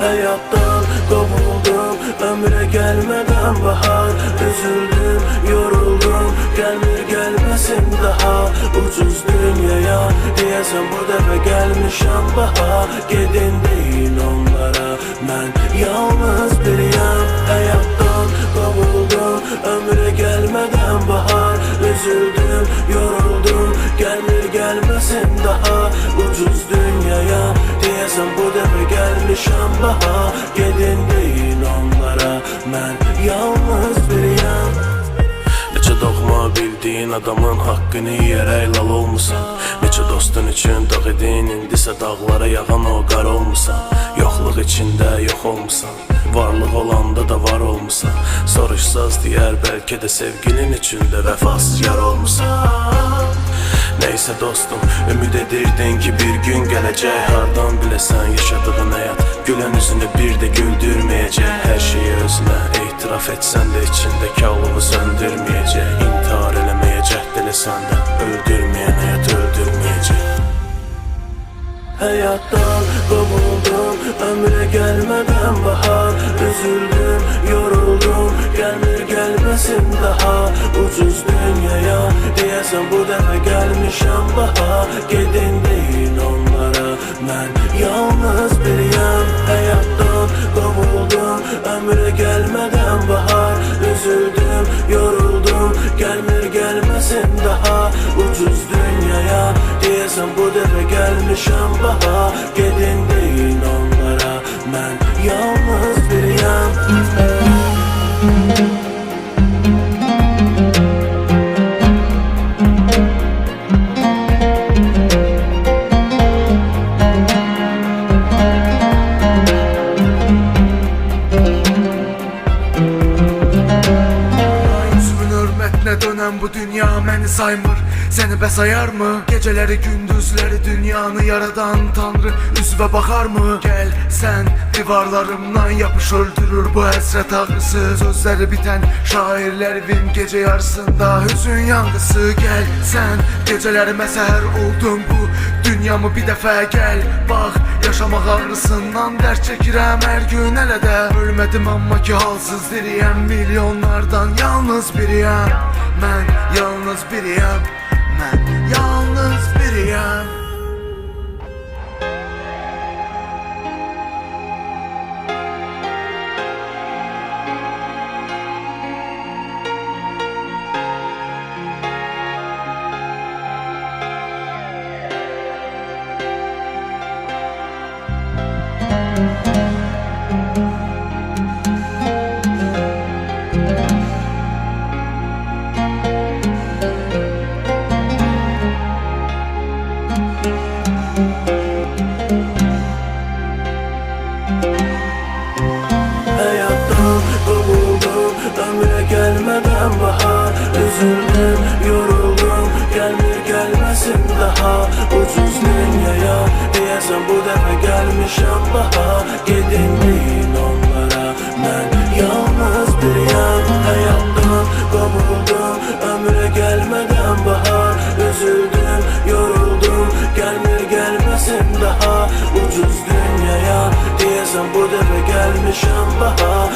hayattan kovuldum. Ömre gelmeden bahar, üzüldüm, yoruldum. Gelmir gelmesin daha ucuz dünyaya. Diyesen bu defa gelmişəm bahar. Gedin deyin onlara, mən yalnız biriyəm. Hayattan kovuldum, ömre gelmeden bahar. Üzüldüm, yoruldum, gelmir gelmesin daha ucuz dünyaya. Diyesen bu defa gelmişəm bahar. Gedin deyin onlara, mən yalnız biriyəm. Neçə doğma bildiğin adamın haqqını yiyərək lal olmusan. Neçə dostun üçün dağ edin, indisə dağlara yağan o qar olmusan. Yoxluq içində yox olmusan, varlıq olanda da var olmusan. Soruşsaz deyər bəlkə də sevgilin içində vəfasız yar olmusan. Neyse dostum, ümid edirdin ki bir gün gələcək. Hardan biləsən yaşadığın həyat gülən üzünü bir də güldürməyəcək. Hər şeyi özünə etiraf etsən də içindəki alovu söndürməyəcək. İntihar eləməyə cəhd eləsən də öldürməyən həyat öldürməyəcək. Hayattan kovuldum, ömre gelmeden bahar. Üzüldüm, yoruldum, gelmir gelmesin daha ucuz dünyaya. Diyesen bu defa gelmişəm bahar. Gedin deyin onlara, mən yalnız biriyəm. Hayattan kovuldum, ömre gelmeden bahar. Üzüldüm, yoruldum, gelmir gelmesin daha ucuz dünyaya. Diyesen bu defa gelmişəm bahar. Gedin deyin onlara, mən yalnız biriyəm. Dönen bu dünya məni saymır, səni bəs sayar mı? Geceləri gündüzləri dünyanı yaradan Tanrı üzvə baxar mı? Gəl sən divarlarımdan yapış, öldürür bu həsrət ağrısı. Sözləri bitən şairlərim gece yarısında hüzün yanğısı. Gəl sən gecələrimə səhər oldun, bu dünyamı bir dəfə gəl bax. Yaşamaq ağrısından dərd çəkirəm hər gün hələ də. Ölmədim amma ki halsız diriyəm, milyonlardan yalnız biriyəm. Mən yalnız biriyəm, mən yalnız biriyəm. Hayattan kovuldum, ömre gelmeden bahar. Üzüldüm, yoruldum, gelmir gelmesin daha ucuz dünyaya. Diyesen bu defa gelmişəm bahar. Gedin deyin onlara, mən yalnız biriyəm. Hayattan kovuldum, ömre gelmeden bahar. Üzüldüm, yoruldum, gelmir gelmesin daha ucuz dünyaya. Diyesen bu defa gelmişəm bahar.